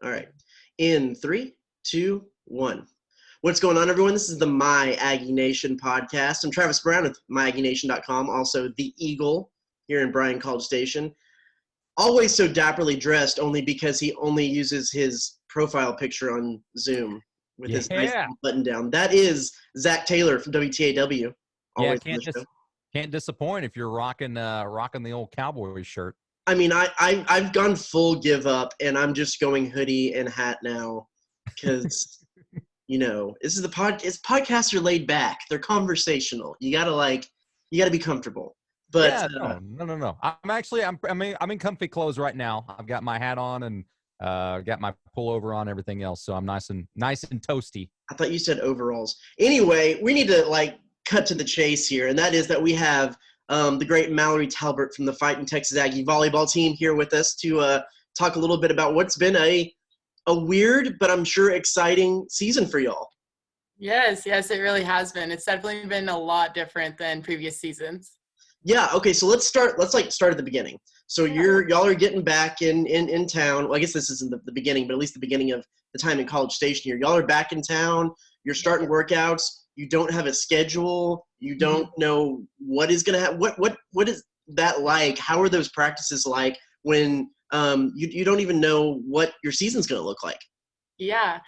All right. In 3, 2, 1. What's going on, everyone? This is the My Aggie Nation Podcast. I'm Travis Brown with myaggieNation.com, also the Eagle here in Bryan College Station. Always so dapperly dressed, only because he only uses his profile picture on Zoom with his nice button down. That is Zach Taylor from WTAW. Always can't disappoint if you're rocking the old Cowboys shirt. I mean, I've gone full give up, and I'm just going hoodie and hat now because, this is podcasts are laid back. They're conversational. You gotta be comfortable. But no. I'm in comfy clothes right now. I've got my hat on and got my pullover on, everything else. So I'm nice and toasty. I thought you said overalls. Anyway, we need to cut to the chase here, and that is that we have the great Mallory Talbert from the Fighting Texas Aggie volleyball team here with us to talk a little bit about what's been a weird but I'm sure exciting season for y'all. Yes, it really has been. It's definitely been a lot different than previous seasons. Yeah, okay, so let's start at the beginning. So y'all are getting back in town. Well, I guess this isn't the beginning, but at least the beginning of the time in College Station here. Y'all are back in town. You're starting workouts. You don't have a schedule. You don't know what is going to happen. What is that like? How are those practices like when you don't even know what your season's going to look like? Yeah.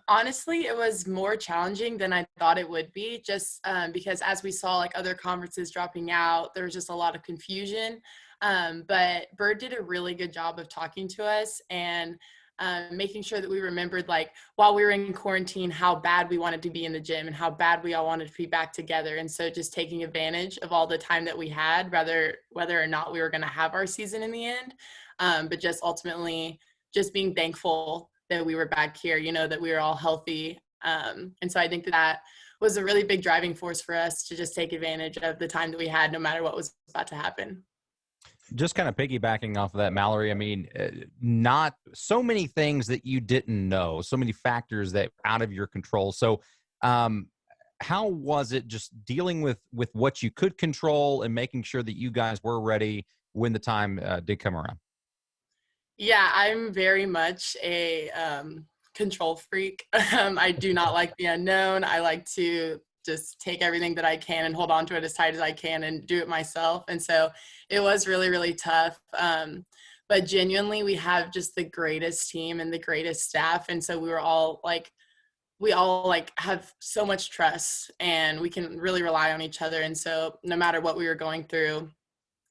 Honestly, it was more challenging than I thought it would be, just because as we saw other conferences dropping out, there was just a lot of confusion. But Bird did a really good job of talking to us and making sure that we remembered, while we were in quarantine, how bad we wanted to be in the gym and how bad we all wanted to be back together. And so just taking advantage of all the time that we had, whether or not we were going to have our season in the end, but just ultimately just being thankful that we were back here, that we were all healthy. And so I think that was a really big driving force for us to just take advantage of the time that we had, no matter what was about to happen. Just kind of piggybacking off of that, Mallory, I mean, not so many things that you didn't know, so many factors that were out of your control. So how was it just dealing with what you could control and making sure that you guys were ready when the time did come around? Yeah, I'm very much a control freak. I do not like the unknown. I like to just take everything that I can and hold on to it as tight as I can and do it myself. And so it was really, really tough. But genuinely, we have just the greatest team and the greatest staff. And so we all have so much trust and we can really rely on each other. And so no matter what we were going through,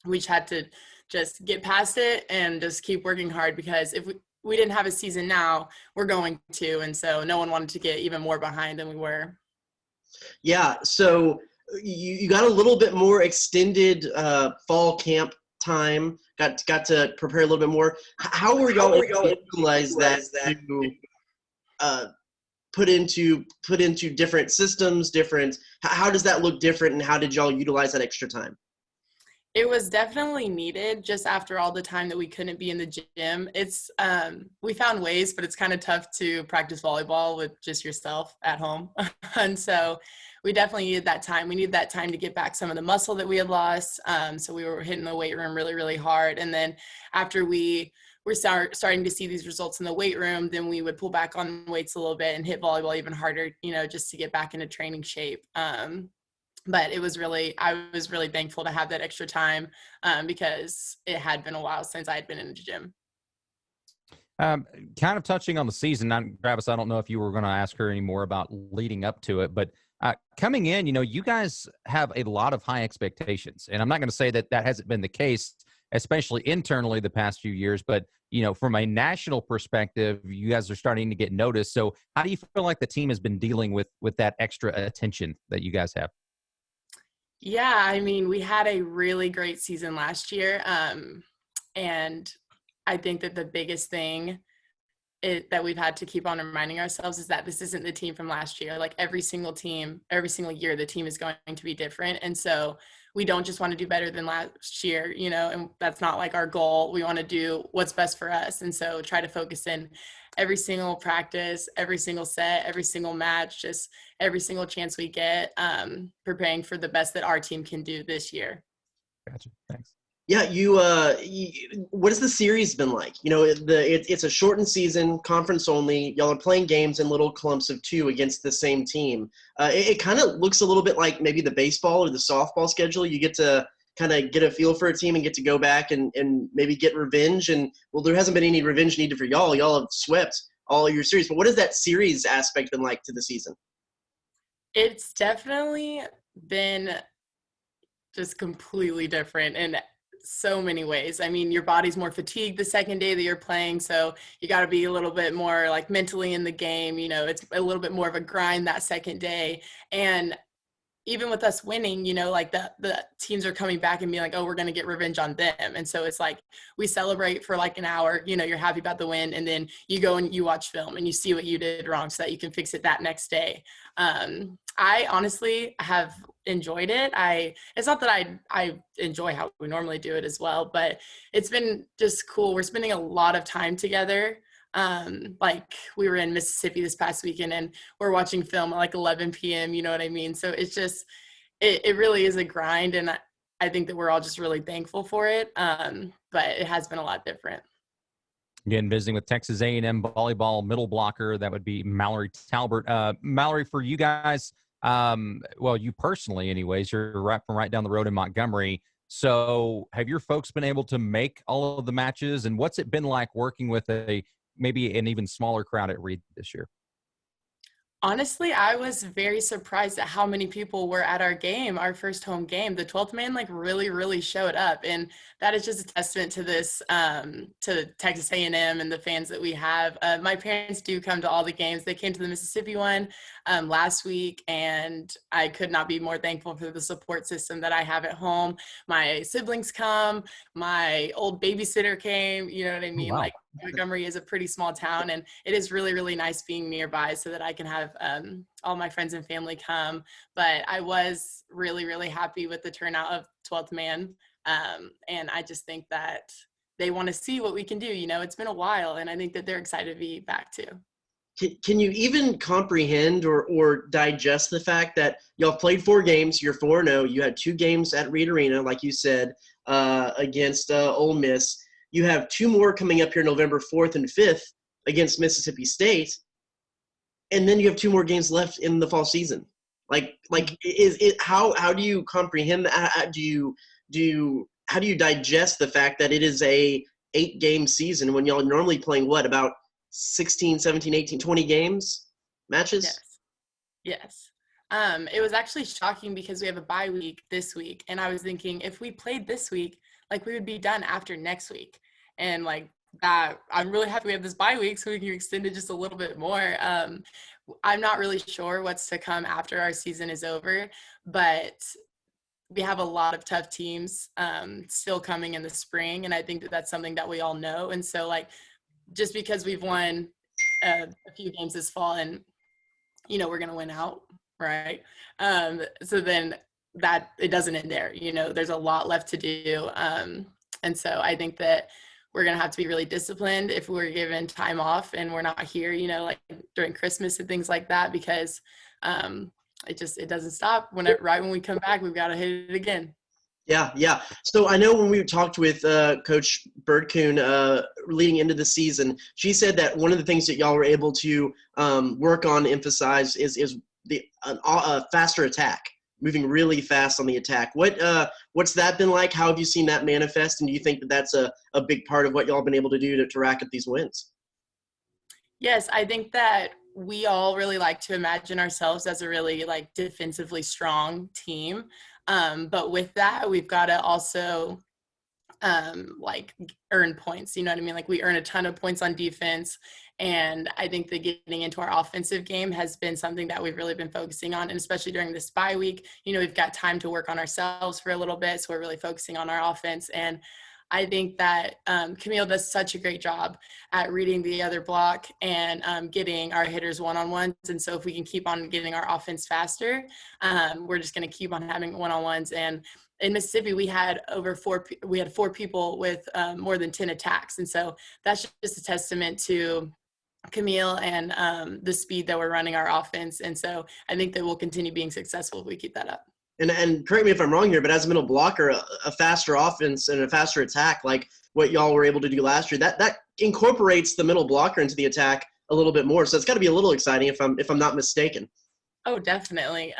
we just had to just get past it and just keep working hard, because if we didn't have a season now, we're going to. And so no one wanted to get even more behind than we were. Yeah, so you got a little bit more extended fall camp time. Got to prepare a little bit more. How were y'all able to utilize that to put into different systems? How does that look different, and how did y'all utilize that extra time? It was definitely needed just after all the time that we couldn't be in the gym. It's we found ways, but it's kind of tough to practice volleyball with just yourself at home. And so we definitely needed that time. We needed that time to get back some of the muscle that we had lost. So we were hitting the weight room really, really hard. And then after we were starting to see these results in the weight room, then we would pull back on weights a little bit and hit volleyball even harder, just to get back into training shape. But I was really thankful to have that extra time because it had been a while since I had been in the gym. Kind of touching on the season, Travis, I don't know if you were going to ask her any more about leading up to it, but coming in, you guys have a lot of high expectations. And I'm not going to say that hasn't been the case, especially internally the past few years, but, from a national perspective, you guys are starting to get noticed. So how do you feel like the team has been dealing with that extra attention that you guys have? Yeah, I mean, we had a really great season last year. And I think that the biggest thing that we've had to keep on reminding ourselves is that this isn't the team from last year. Every single year, the team is going to be different. And so we don't just want to do better than last year, and that's not our goal. We want to do what's best for us. And so try to focus in every single practice, every single set, every single match, just every single chance we get, preparing for the best that our team can do this year. Gotcha. Thanks. Yeah, what has the series been like? It's a shortened season, conference only. Y'all are playing games in little clumps of 2 against the same team. It kind of looks a little bit like maybe the baseball or the softball schedule. You get to kind of get a feel for a team and get to go back and maybe get revenge. And, well, there hasn't been any revenge needed for y'all. Y'all have swept all your series. But what has that series aspect been like to the season? It's definitely been just completely different in so many ways. I mean, your body's more fatigued the second day that you're playing, so you got to be a little bit more like mentally in the game. It's a little bit more of a grind that second day. And even with us winning, like the teams are coming back and being like, oh, we're going to get revenge on them. And so it's like we celebrate for like an hour, you're happy about the win. And then you go and you watch film and you see what you did wrong so that you can fix it that next day. I honestly have enjoyed it. It's not that I enjoy how we normally do it as well, but it's been just cool. We're spending a lot of time together. Like we were in Mississippi this past weekend and we're watching film at like 11 p.m. You know what I mean? So it's just, it really is a grind. And I think that we're all just really thankful for it. But it has been a lot different. Again, visiting with Texas A&M volleyball middle blocker, that would be Mallory Talbert. Mallory, for you guys, well, you personally anyways, you're right down the road in Montgomery. So have your folks been able to make all of the matches? And what's it been like working with maybe an even smaller crowd at Reed this year? Honestly, I was very surprised at how many people were at our game, our first home game. The 12th man really, really showed up. And that is just a testament to this, to Texas A&M and the fans that we have. My parents do come to all the games. They came to the Mississippi one last week, and I could not be more thankful for the support system that I have at home. My siblings come, my old babysitter came, you know what I mean? Wow. Like Montgomery is a pretty small town, and it is really, really nice being nearby so that I can have all my friends and family come. But I was really, really happy with the turnout of 12th man. And I just think that they want to see what we can do. It's been a while, and I think that they're excited to be back too. Can you even comprehend or digest the fact that y'all played 4 games, you're 4-0, you had 2 games at Reed Arena, like you said, against Ole Miss. You have 2 more coming up here November 4th and 5th against Mississippi State, and then you have 2 more games left in the fall season. How do you comprehend that? How do you digest the fact that it is a 8-game season when y'all are normally playing about 16, 17, 18, 20 games matches? Yes. It was actually shocking because we have a bye week this week, and I was thinking if we played this week, like we would be done after next week. And like that, I'm really happy we have this bye week so we can extend it just a little bit more. I'm not really sure what's to come after our season is over, but we have a lot of tough teams still coming in the spring. And I think that that's something that we all know. And so like, just because we've won a few games this fall and, we're going to win out, right? So then that it doesn't end there. There's a lot left to do. And so I think that we're going to have to be really disciplined if we're given time off and we're not here, like during Christmas and things like that, because it doesn't stop. Right when we come back, we've got to hit it again. Yeah. So I know when we talked with Coach Birdcoon leading into the season, she said that one of the things that y'all were able to work on, emphasize, is the faster attack, moving really fast on the attack. What's that been like? How have you seen that manifest? And do you think that that's a big part of what y'all been able to do to rack up these wins? Yes, I think that we all really like to imagine ourselves as a really like defensively strong team. But with that, we've got to also like earn points. You know what I mean? Like we earn a ton of points on defense. And I think that getting into our offensive game has been something that we've really been focusing on. And especially during this bye week, we've got time to work on ourselves for a little bit. So we're really focusing on our offense. And I think that Camille does such a great job at reading the other block and getting our hitters one-on-ones. And so if we can keep on getting our offense faster, we're just going to keep on having one-on-ones. And in Mississippi, we had 4 people with more than 10 attacks. And so that's just a testament to Camille and the speed that we're running our offense. And so I think that we'll continue being successful if we keep that up. And correct me if I'm wrong here, but as a middle blocker, a faster offense and a faster attack, like what y'all were able to do last year, that incorporates the middle blocker into the attack a little bit more. So it's got to be a little exciting if I'm not mistaken. Oh, definitely.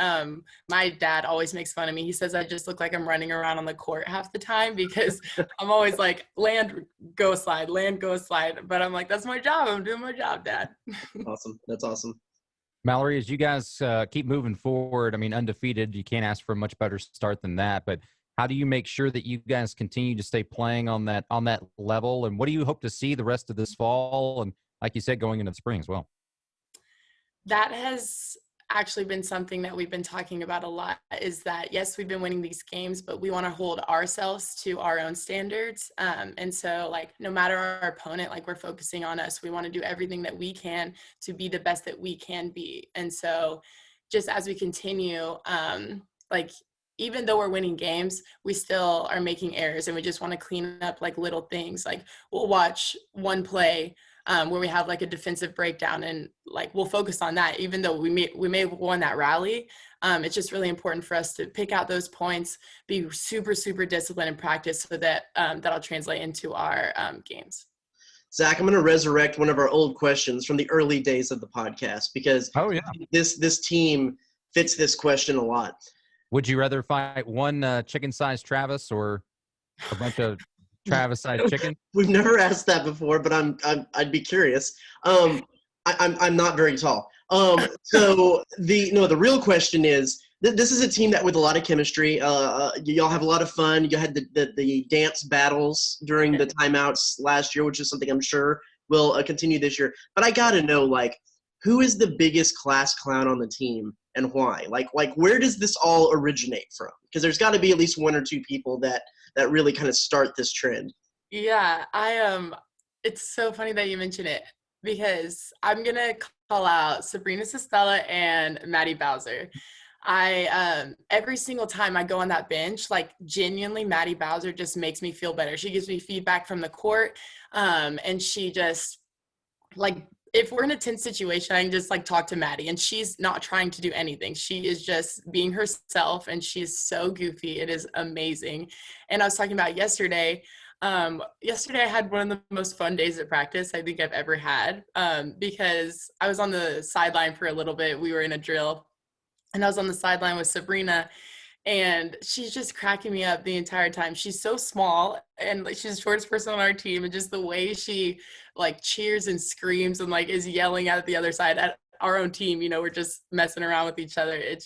My dad always makes fun of me. He says I just look like I'm running around on the court half the time because I'm always like, land, go slide, land, go slide. But I'm like, that's my job. I'm doing my job, Dad. Awesome. That's awesome. Mallory, as you guys keep moving forward, I mean, undefeated, you can't ask for a much better start than that. But how do you make sure that you guys continue to stay playing on that level? And what do you hope to see the rest of this fall? And like you said, going into the spring as well. That has actually been something that we've been talking about a lot, is that yes, we've been winning these games, but we want to hold ourselves to our own standards. And so like, no matter our opponent, like we're focusing on us. We want to do everything that we can to be the best that we can be. And so just as we continue, like, even though we're winning games, we still are making errors, and we just want to clean up like little things. Like we'll watch one play where we have like a defensive breakdown, and like we'll focus on that, even though we may have won that rally. It's just really important for us to pick out those points, be super, super disciplined in practice, so that that'll translate into our games. Zach, I'm going to resurrect one of our old questions from the early days of the podcast, because this team fits this question a lot. Would you rather fight one chicken-sized Travis or a bunch of Travis-sized chicken? We've never asked that before, but I'd be curious. I'm not very tall. So the real question is, this is a team that with a lot of chemistry. Y'all have a lot of fun. You had the dance battles during the timeouts last year, which is something I'm sure will continue this year. But I got to know, like, who is the biggest class clown on the team and why? Like where does this all originate from? Because there's got to be at least one or two people that really kind of start this trend. Yeah, it's so funny that you mention it, because I'm going to call out Sabrina Sestella and Maddie Bowser. Every single time I go on that bench, like genuinely Maddie Bowser just makes me feel better. She gives me feedback from the court. And she just, like, if we're in a tense situation, I can just like talk to Maddie, and she's not trying to do anything. She is just being herself, and she's so goofy. It is amazing. And I was talking about yesterday. Yesterday I had one of the most fun days at practice I think I've ever had, because I was on the sideline for a little bit. We were in a drill, and I was on the sideline with Sabrina, and she's just cracking me up the entire time. She's so small, and like she's the shortest person on our team, and just the way she like cheers and screams and like is yelling at the other side at our own team, we're just messing around with each other. It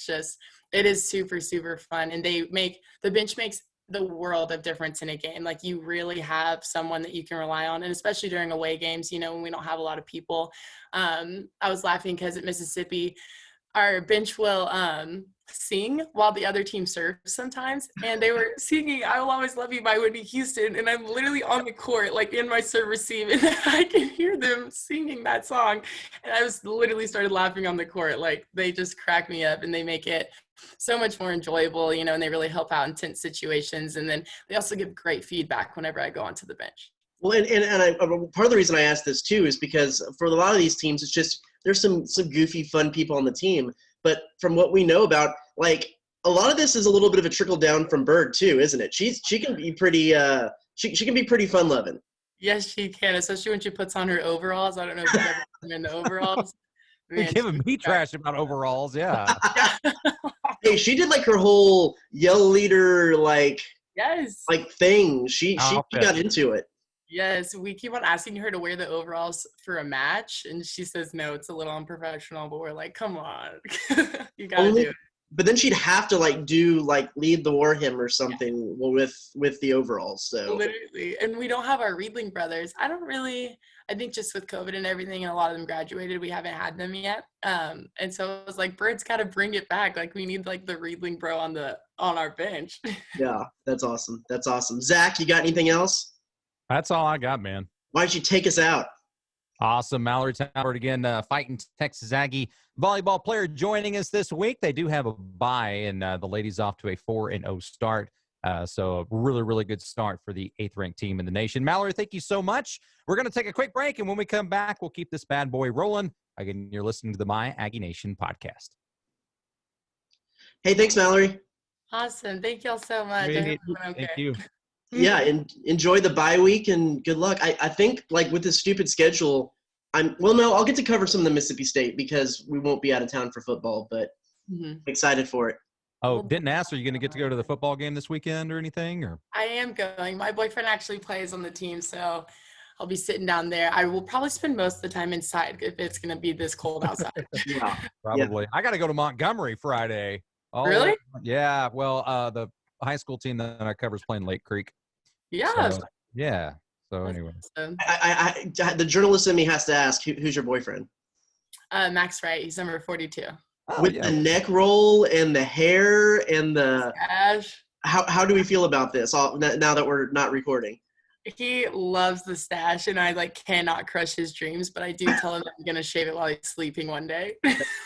is super, super fun. And the bench makes the world of difference in a game. Like you really have someone that you can rely on, and especially during away games, when we don't have a lot of people. I was laughing because at Mississippi, our bench will sing while the other team serves sometimes, and they were singing "I Will Always Love You" by Whitney Houston, and I'm literally on the court like in my serve receive, and I can hear them singing that song, and I was literally started laughing on the court. Like they just crack me up, and they make it so much more enjoyable, and they really help out in tense situations, and then they also give great feedback whenever I go onto the bench. Well, and part of the reason I asked this too is because for a lot of these teams, it's just there's some goofy, fun people on the team. But from what we know about, like a lot of this is a little bit of a trickle down from Bird too, isn't it? She can be pretty she can be pretty fun loving. Yes, she can, especially when she puts on her overalls. I don't know if you've ever seen her in the overalls. You're giving me trash about overalls, yeah. Hey, she did like her whole yell leader yes thing. She got into it. Yes, we keep on asking her to wear the overalls for a match, and she says no, it's a little unprofessional, but we're like, come on. You gotta do it. But then she'd have to lead the war hymn or something with the overalls. So literally. And we don't have our Riedling brothers. I think just with COVID and everything, and a lot of them graduated, we haven't had them yet. And so it was like, Bird's got to bring it back. Like we need like the Riedling bro on our bench. Yeah, that's awesome. That's awesome. Zach, you got anything else? That's all I got, man. Why don't you take us out? Awesome. Mallory Talbert again, fighting Texas Aggie volleyball player joining us this week. They do have a bye, and the ladies off to a 4-0 start. So a really, really good start for the 8th-ranked team in the nation. Mallory, thank you so much. We're going to take a quick break, and when we come back, we'll keep this bad boy rolling. Again, you're listening to the My Aggie Nation podcast. Hey, thanks, Mallory. Awesome. Thank y'all so much. I hope Great. you went okay. Thank you. Yeah, and enjoy the bye week and good luck. I think like with this stupid schedule, I'll get to cover some of the Mississippi State because we won't be out of town for football, but I'm excited for it. Oh, didn't ask, are you going to get to go to the football game this weekend or anything? Or I am going. My boyfriend actually plays on the team, so I'll be sitting down there. I will probably spend most of the time inside if it's going to be this cold outside. Yeah, probably. I got to go to Montgomery Friday. Oh, really? Yeah. Well, the high school team that I cover is playing Lake Creek. Yeah. So, yeah. So anyway. Awesome. The journalist in me has to ask, who's your boyfriend? Max Wright. He's number 42. Oh, With the neck roll and the hair and the Ash. how do we feel about this? Now that we're not recording. He loves the stash, and I cannot crush his dreams. But I do tell him that I'm gonna shave it while he's sleeping one day.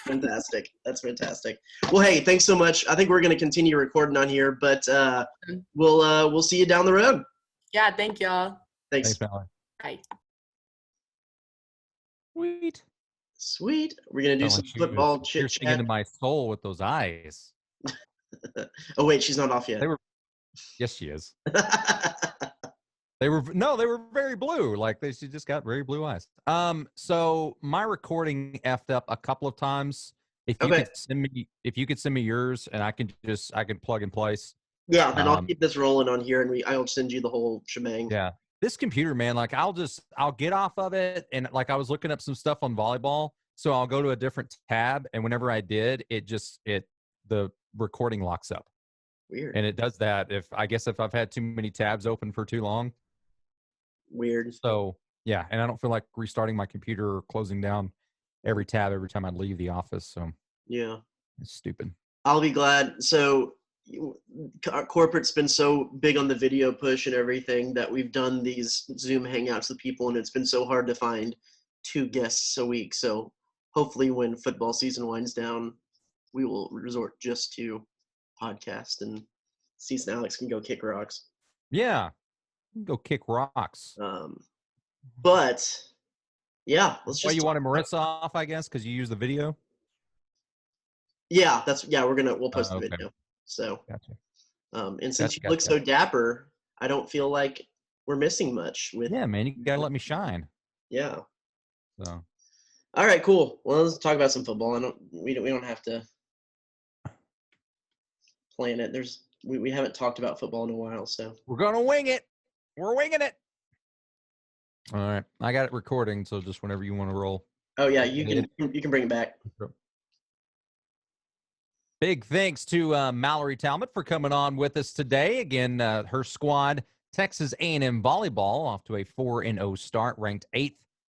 Fantastic. That's fantastic. Well, hey, thanks so much. I think we're going to continue recording on here, but we'll see you down the road. Yeah, thank y'all. Thanks. Mallory. Bye. Sweet. We're going to do some football chit piercing chat. into my soul with those eyes. Oh, wait, she's not off yet. Yes, she is. They were very blue. She just got very blue eyes. So my recording effed up a couple of times. If you could send me yours, and I can plug and place. Yeah, then I'll keep this rolling on here, and I'll send you the whole shebang. Yeah, this computer, man. I'll get off of it, and I was looking up some stuff on volleyball, so I'll go to a different tab, and whenever I did, the recording locks up. Weird. And it does that if I've had too many tabs open for too long. Weird. So yeah, and I don't feel like restarting my computer or closing down every tab every time I leave the office. So yeah, it's stupid. I'll be glad. So corporate's been so big on the video push and everything that we've done these Zoom hangouts with people, and it's been so hard to find 2 guests a week. So hopefully when football season winds down, we will resort just to podcast, and Cease and Alex can go kick rocks. Yeah. Go kick rocks. But yeah, let's just. Well, you wanted Marissa off, I guess, because you use the video. Yeah, we'll post the video. So, gotcha. And since you look so dapper, I don't feel like we're missing much. Yeah, man, you gotta let me shine. Yeah. So. All right, cool. Well, let's talk about some football. We don't have to plan it. We haven't talked about football in a while, so we're gonna wing it. We're winging it. All right, I got it recording, so just whenever you want to roll. Oh yeah, you can bring it back. Big thanks to Mallory Talbert for coming on with us today. Again, her squad, Texas A&M Volleyball, off to a 4-0 start, ranked 8th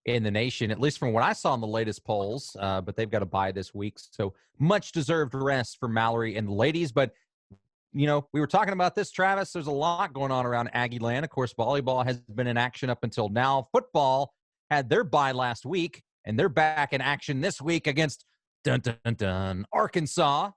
in the nation, at least from what I saw in the latest polls. But they've got a bye this week, so much deserved rest for Mallory and the ladies. But we were talking about this, Travis. There's a lot going on around Aggie land. Of course, volleyball has been in action up until now. Football had their bye last week, and they're back in action this week against Arkansas,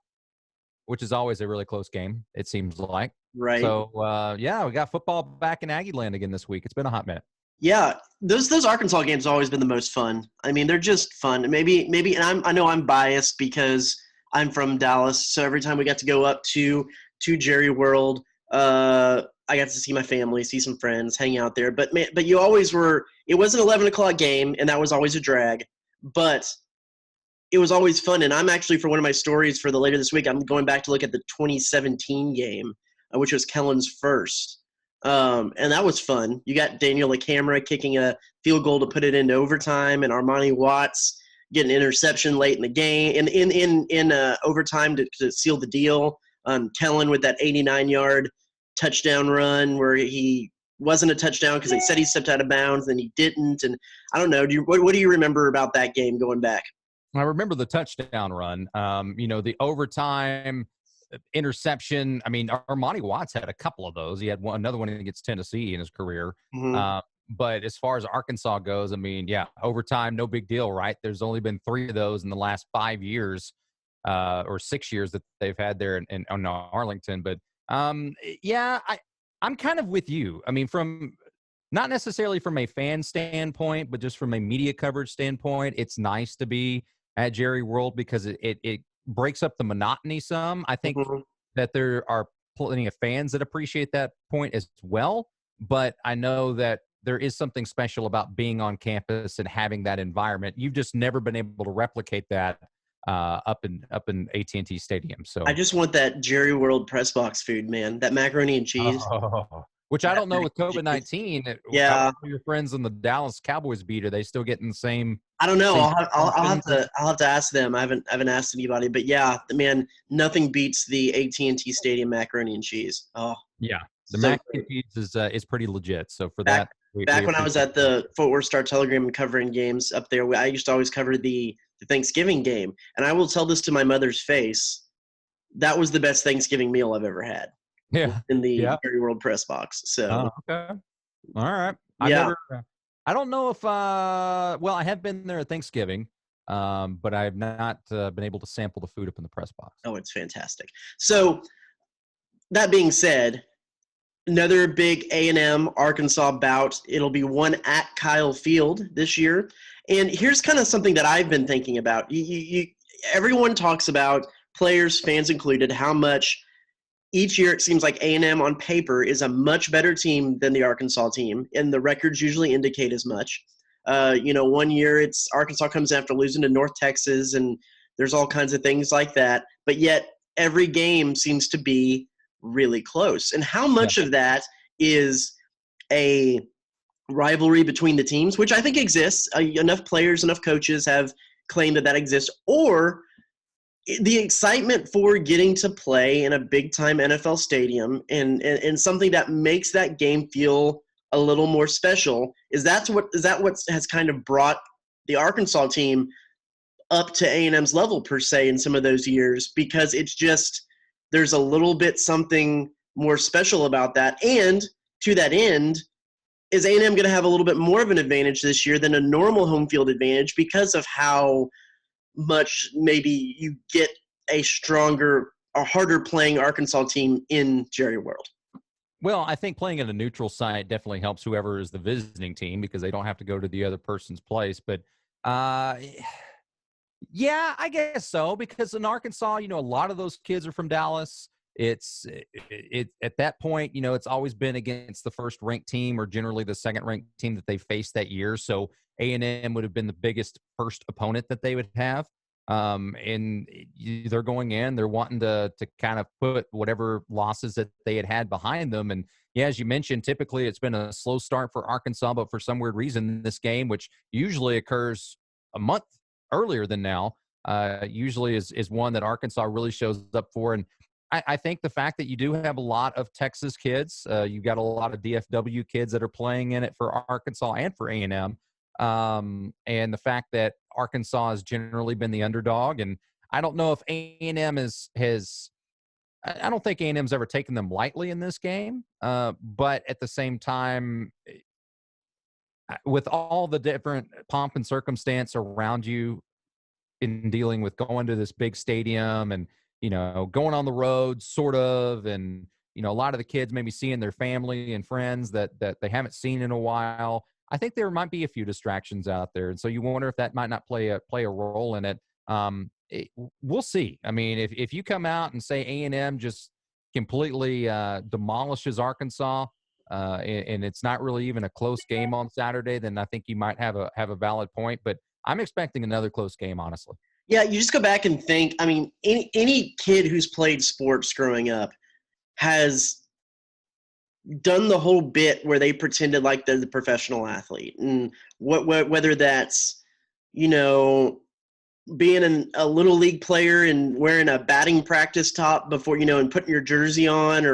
which is always a really close game, it seems like. Right. So, we got football back in Aggie land again this week. It's been a hot minute. Yeah, those Arkansas games have always been the most fun. I mean, they're just fun. Maybe, and I know I'm biased because I'm from Dallas, so every time we got to go up to Jerry World, I got to see my family, see some friends, hang out there. But you always were. It was an 11 o'clock game, and that was always a drag. But it was always fun. And I'm actually, for one of my stories for the later this week, I'm going back to look at the 2017 game, which was Kellen's first. And that was fun. You got Daniel LaCamera kicking a field goal to put it into overtime, and Armani Watts getting an interception late in the game, in overtime to seal the deal. Kellen with that 89-yard touchdown run where he wasn't a touchdown because they said he stepped out of bounds, then he didn't. And I don't know. What do you remember about that game going back? I remember the touchdown run. The overtime interception. I mean, Armani Watts had a couple of those. He had another one against Tennessee in his career. Mm-hmm. But as far as Arkansas goes, I mean, yeah, overtime, no big deal, right? There's only been 3 of those in the last 5 years or 6 years that they've had there in Arlington. But, I'm kind of with you. I mean, from not necessarily from a fan standpoint, but just from a media coverage standpoint, it's nice to be at Jerry World because it breaks up the monotony some. I think that there are plenty of fans that appreciate that point as well. But I know that there is something special about being on campus and having that environment. You've just never been able to replicate that up in AT&T Stadium. So I just want that Jerry World press box food, man. That macaroni and cheese. Which I don't know with COVID-19. Yeah, your friends in the Dallas Cowboys beat, are they still getting the same? I don't know. same I'll have to ask them. I haven't asked anybody, but yeah, man, nothing beats the AT&T Stadium macaroni and cheese. Oh, Yeah, the so mac and great. cheese is pretty legit. So for Back- that, we Back when I was appreciate at the Fort Worth Star Telegram and covering games up there, I used to always cover the Thanksgiving game, and I will tell this to my mother's face. That was the best Thanksgiving meal I've ever had. Yeah, In the yeah. Jerry World press box. So Okay, all right. yeah. I don't know if well, I have been there at Thanksgiving, but I've not been able to sample the food up in the press box. Oh, it's fantastic. So that being said, another big A&M Arkansas bout. It'll be one at Kyle Field this year. And here's kind of something that I've been thinking about. Everyone talks about, players, fans included, how much each year it seems like A&M on paper is a much better team than the Arkansas team, and the records usually indicate as much. One year it's Arkansas comes after losing to North Texas, and there's all kinds of things like that. But yet every game seems to be really close. And how much of that is a rivalry between the teams, which I think exists. Enough players, enough coaches have claimed that exists, or the excitement for getting to play in a big-time NFL stadium and something that makes that game feel a little more special. Is that what has kind of brought the Arkansas team up to A&M's level per se in some of those years, because it's just there's a little bit something more special about that. And to that end, is A&M going to have a little bit more of an advantage this year than a normal home field advantage because of how much maybe you get a harder playing Arkansas team in Jerry World? Well, I think playing at a neutral site definitely helps whoever is the visiting team because they don't have to go to the other person's place. But yeah, I guess so, because in Arkansas, a lot of those kids are from Dallas. It's at that point, it's always been against the first ranked team or generally the second ranked team that they faced that year. So A&M would have been the biggest first opponent that they would have. And they're going in, they're wanting to kind of put whatever losses that they had behind them. And yeah, as you mentioned, typically it's been a slow start for Arkansas, but for some weird reason, this game, which usually occurs a month earlier than now, usually is one that Arkansas really shows up for. And I think the fact that you do have a lot of Texas kids, you've got a lot of DFW kids that are playing in it for Arkansas and for A&M. And the fact that Arkansas has generally been the underdog. And I don't know if A&M I don't think A&M's ever taken them lightly in this game. But at the same time, with all the different pomp and circumstance around you in dealing with going to this big stadium and, going on the road sort of, and, a lot of the kids maybe seeing their family and friends that they haven't seen in a while. I think there might be a few distractions out there. And so you wonder if that might not play a role in it. We'll see. I mean, if you come out and say A&M just completely demolishes Arkansas, and it's not really even a close game on Saturday, then I think you might have a valid point. But I'm expecting another close game, honestly. Yeah, you just go back and think. I mean, any kid who's played sports growing up has done the whole bit where they pretended like they're the professional athlete, and whether that's being a little league player and wearing a batting practice top before and putting your jersey on,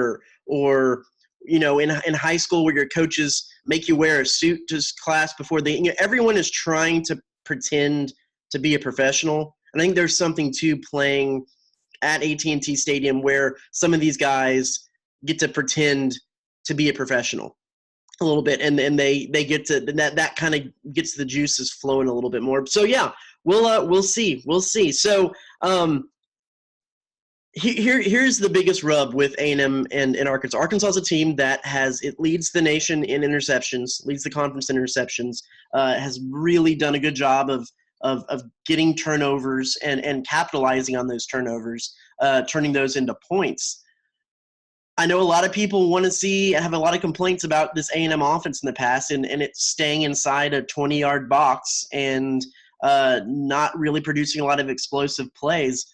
or in high school where your coaches make you wear a suit to class before everyone is trying to pretend to be a professional. And I think there's something to playing at AT&T Stadium where some of these guys get to pretend to be a professional a little bit, and they get to that kind of gets the juices flowing a little bit more. So yeah, we'll see. So here's the biggest rub with A&M and Arkansas. Arkansas is a team that leads the nation in interceptions, leads the conference in interceptions, has really done a good job of getting turnovers and capitalizing on those turnovers, turning those into points. I know a lot of people want to see, have a lot of complaints about this A&M offense in the past, and it's staying inside a 20-yard box and not really producing a lot of explosive plays.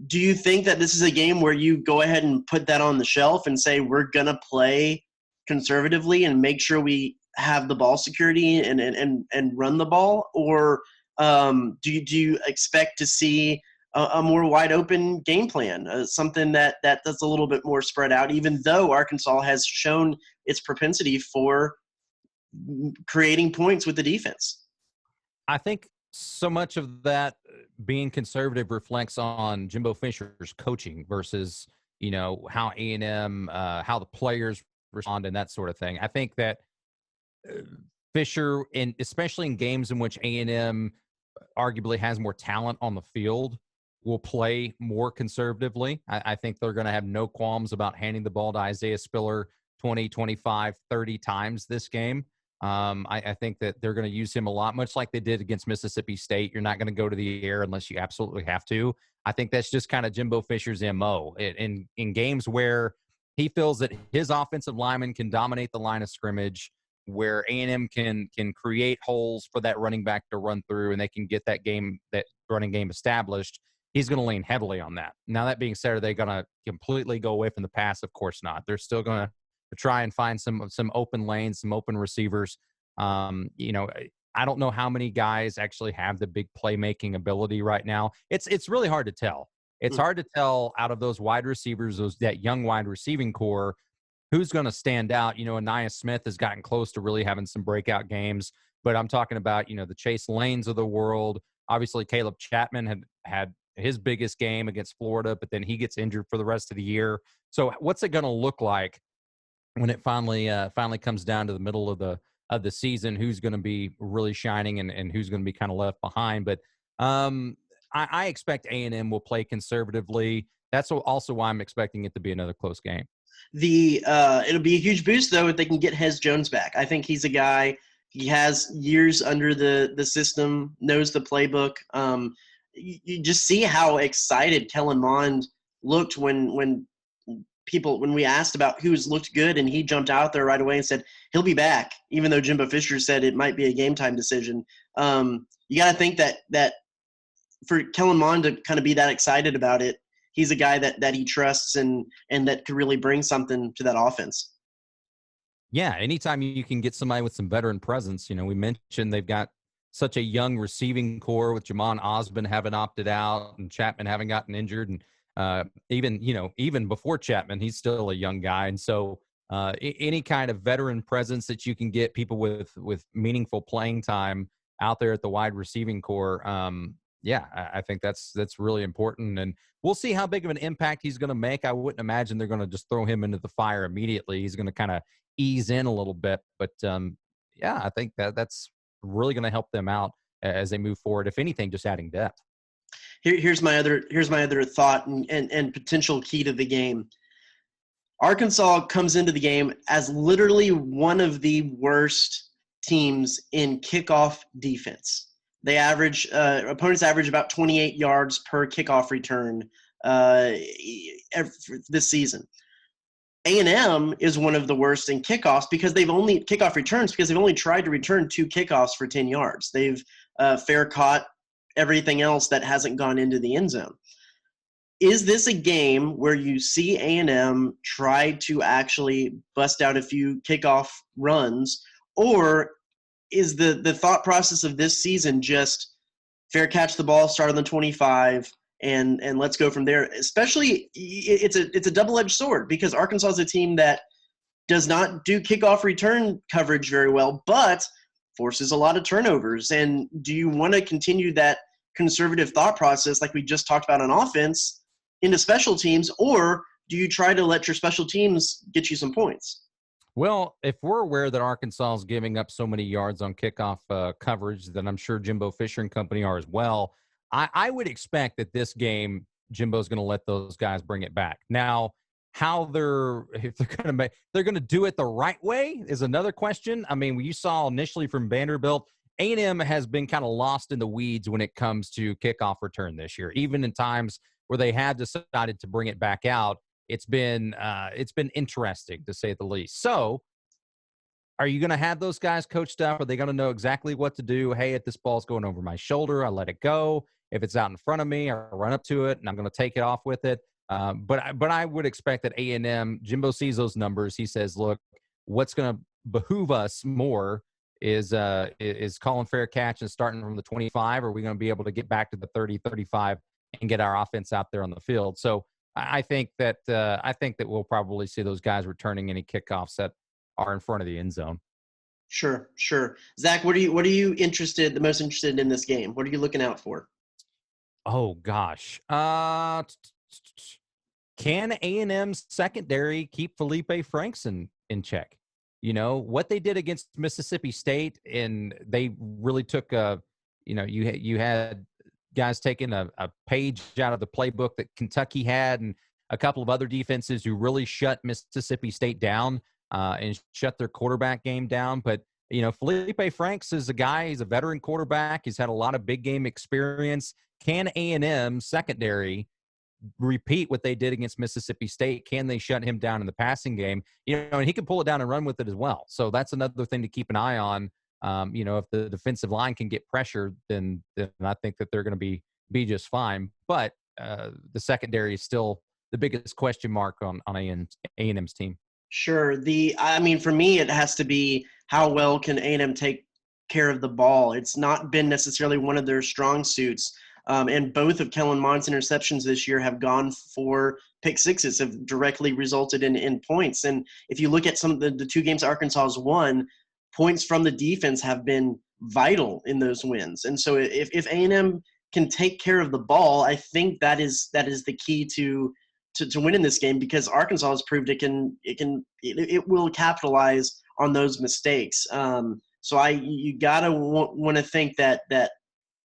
Do you think that this is a game where you go ahead and put that on the shelf and say we're going to play conservatively and make sure we have the ball security and run the ball? Or do you expect to see a more wide open game plan, something that's a little bit more spread out, even though Arkansas has shown its propensity for creating points with the defense? I think so much of that being conservative reflects on Jimbo Fisher's coaching versus, how A&M, how the players respond and that sort of thing. I think that Fisher, especially in games in which A&M arguably has more talent on the field, will play more conservatively. I think they're going to have no qualms about handing the ball to Isaiah Spiller 20, 25, 30 times this game. I think that they're going to use him a lot, much like they did against Mississippi State. You're not going to go to the air unless you absolutely have to. I think that's just kind of Jimbo Fisher's MO. In games where he feels that his offensive lineman can dominate the line of scrimmage, where A&M can create holes for that running back to run through and they can get that running game established, he's going to lean heavily on that. Now, that being said, are they going to completely go away from the pass? Of course not. They're still going to try and find some open lanes, some open receivers. I don't know how many guys actually have the big playmaking ability right now. It's really hard to tell. It's hard to tell out of those wide receivers, that young wide receiving core, who's going to stand out. Aniyah Smith has gotten close to really having some breakout games, but I'm talking about, the Chase Lanes of the world. Obviously, Caleb Chapman had his biggest game against Florida, but then he gets injured for the rest of the year. So what's it going to look like when it finally comes down to the middle of the season? Who's going to be really shining and who's going to be kind of left behind? But I expect A&M will play conservatively. That's also why I'm expecting it to be another close game. It'll be a huge boost, though, if they can get Hez Jones back. I think he's a guy, he has years under the system, knows the playbook. You just see how excited Kellen Mond looked when we asked about who's looked good, and he jumped out there right away and said he'll be back, even though Jimbo Fisher said it might be a game time decision. You got to think that for Kellen Mond to kind of be that excited about it, he's a guy that he trusts and that could really bring something to that offense. Yeah, anytime you can get somebody with some veteran presence, we mentioned they've got such a young receiving core with Jamon Osborne having opted out and Chapman having gotten injured. And even before Chapman, he's still a young guy. And so any kind of veteran presence that you can get, people with meaningful playing time out there at the wide receiving core, I think that's really important. And we'll see how big of an impact he's going to make. I wouldn't imagine they're going to just throw him into the fire immediately. He's going to kind of ease in a little bit. But, I think that's really going to help them out as they move forward. If anything, just adding depth. Here's my other thought and potential key to the game. Arkansas comes into the game as literally one of the worst teams in kickoff defense. They opponents average about 28 yards per kickoff return this season. A&M is one of the worst in kickoff returns because they've only tried to return 2 kickoffs for 10 yards. They've fair caught everything else that hasn't gone into the end zone. Is this a game where you see A&M try to actually bust out a few kickoff runs, or is the thought process of this season just fair catch the ball, start on the 25, and let's go from there? Especially, it's a double-edged sword because Arkansas is a team that does not do kickoff return coverage very well, but forces a lot of turnovers. And do you want to continue that conservative thought process like we just talked about on offense into special teams, or do you try to let your special teams get you some points? Well, if we're aware that Arkansas is giving up so many yards on kickoff coverage, then I'm sure Jimbo Fisher and company are as well. I would expect that this game, Jimbo's going to let those guys bring it back. Now, how they're going to do it the right way is another question. I mean, you saw initially from Vanderbilt, A&M has been kind of lost in the weeds when it comes to kickoff return this year. Even in times where they have decided to bring it back out, it's been interesting to say the least. So, are you going to have those guys coached up? Are they going to know exactly what to do? Hey, if this ball's going over my shoulder, I let it go. If it's out in front of me, I run up to it, and I'm going to take it off with it. But I would expect that A&M, Jimbo sees those numbers. He says, look, what's going to behoove us more is calling fair catch and starting from the 25. Or are we going to be able to get back to the 30, 35 and get our offense out there on the field? So I think that we'll probably see those guys returning any kickoffs that are in front of the end zone. Sure. Zach, what are you most interested in this game? What are you looking out for? Oh gosh. Can A&M's secondary keep Felipe Franks in check? You know, what they did against Mississippi State, and they really took you had guys taking a page out of the playbook that Kentucky had, and a couple of other defenses who really shut Mississippi State down and shut their quarterback game down. But, you know, Felipe Franks is a guy, he's a veteran quarterback. He's had a lot of big game experience. Can A&M secondary repeat what they did against Mississippi State? Can they shut him down in the passing game? You know, and he can pull it down and run with it as well. So that's another thing to keep an eye on. You know, if the defensive line can get pressured, then I think that they're going to be just fine. But the secondary is still the biggest question mark on A&M's team. Sure. For me, it has to be how well can A&M take care of the ball. It's not been necessarily one of their strong suits. And both of Kellen Mond's interceptions this year have gone for pick sixes, have directly resulted in points. And if you look at some of the two games Arkansas has won, points from the defense have been vital in those wins. And so if A&M can take care of the ball, I think that is the key to win in this game, because Arkansas has proved it will capitalize on those mistakes. So you gotta want to think that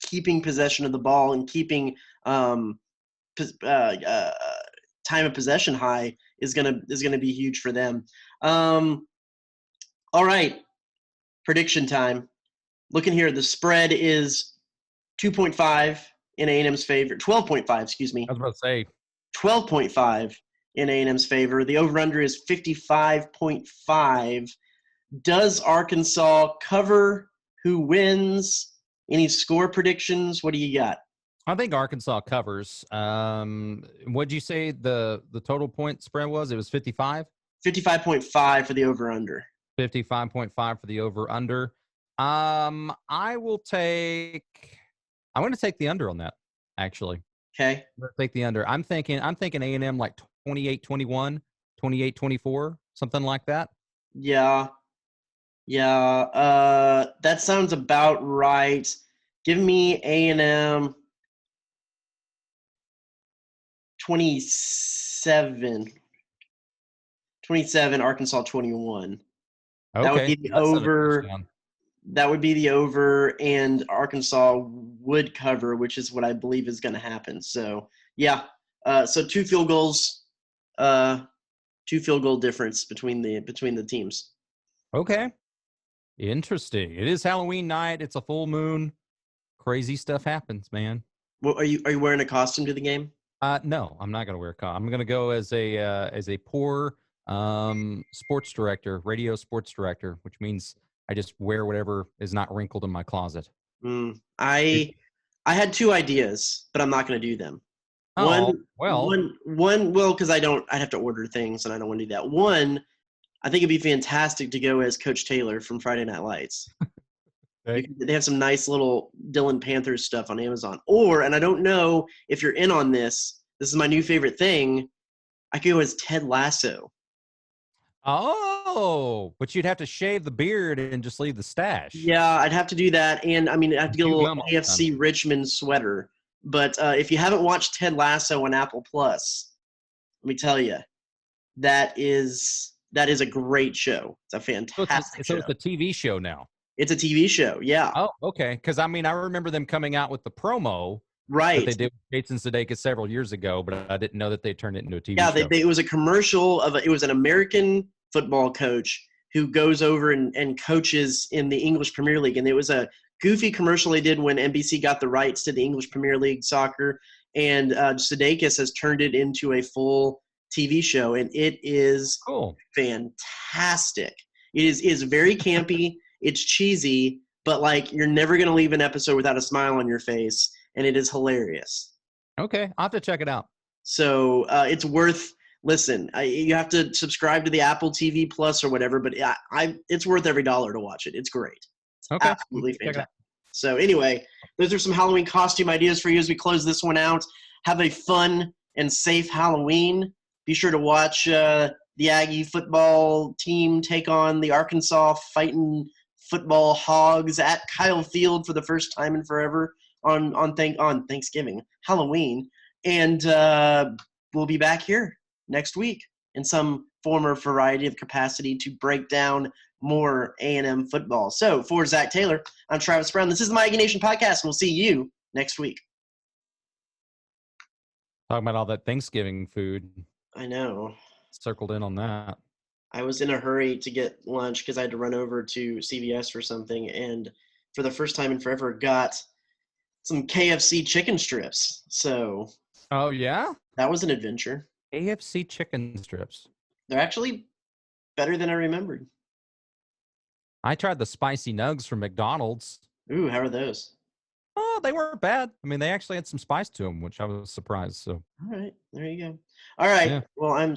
keeping possession of the ball and keeping time of possession high is gonna be huge for them. All right, prediction time. Looking here, the spread is 2.5 in A&M's favor. 12.5, excuse me. I was about to say 12.5 in A&M's favor. The over-under is 55.5. Does Arkansas cover? Who wins? Any score predictions? What do you got? I think Arkansas covers. What'd you say the total point spread was? It was 55? 55.5 for the over-under. 55.5 for the over-under. I'm going to take the under on that, actually. Okay. I'm going to take the under. I'm thinking A&M like 28-21, 28-24, something like that. Yeah. That sounds about right. Give me A&M 27. 27, Arkansas 21. Okay. That would be the over. That would be the over, and Arkansas would cover, which is what I believe is going to happen. So, yeah. So two field goal difference between the teams. Okay. Interesting. It is Halloween night. It's a full moon. Crazy stuff happens, man. Well, are you wearing a costume to the game? No, I'm not going to wear a costume. I'm going to go as a poor sports director, radio sports director, which means I just wear whatever is not wrinkled in my closet. I had two ideas, but I'm not going to do them. Because I'd have to order things, and I don't want to do that. One, I think it'd be fantastic to go as Coach Taylor from Friday Night Lights. Okay. They have some nice little Dylan Panthers stuff on Amazon. Or, and I don't know if you're in on this, this is my new favorite thing, I could go as Ted Lasso. Oh, but you'd have to shave the beard and just leave the stash. Yeah, I'd have to do that. And, I mean, I have to get a little AFC Richmond sweater. But if you haven't watched Ted Lasso on Apple Plus, let me tell you, that is a great show. It's a fantastic show. So it's a TV show now. It's a TV show, yeah. Oh, okay. Because, I mean, I remember them coming out with the promo. Right. That they did with Jason Sudeikis several years ago, but I didn't know that they turned it into a TV show. Yeah, it was a commercial it was an American football coach who goes over and coaches in the English Premier League. And it was a goofy commercial they did when NBC got the rights to the English Premier League soccer. And Sudeikis has turned it into a full TV show, and it is Cool. fantastic. It is very campy. It's cheesy, but like you're never going to leave an episode without a smile on your face, and it is hilarious. Okay, I'll have to check it out. So it's worth listen. You have to subscribe to the Apple TV Plus or whatever, but it's worth every dollar to watch it. It's great. It's Okay, absolutely fantastic. So anyway, those are some Halloween costume ideas for you as we close this one out. Have a fun and safe Halloween. Be sure to watch the Aggie football team take on the Arkansas Fighting Football Hogs at Kyle Field for the first time in forever on Thanksgiving, Halloween. And we'll be back here next week in some form or variety of capacity to break down more A&M football. So for Zach Taylor, I'm Travis Brown. This is the My Aggie Nation Podcast, and we'll see you next week. Talking about all that Thanksgiving food. I know. Circled in on that. I was in a hurry to get lunch because I had to run over to CVS for something, and for the first time in forever got some KFC chicken strips. So Oh, yeah? that was an adventure. AFC chicken strips. They're actually better than I remembered. I tried the spicy nugs from McDonald's. Ooh, how are those? Oh, they weren't bad. I mean, they actually had some spice to them, which I was surprised. So, All right, there you go. All right, Yeah. well, I'm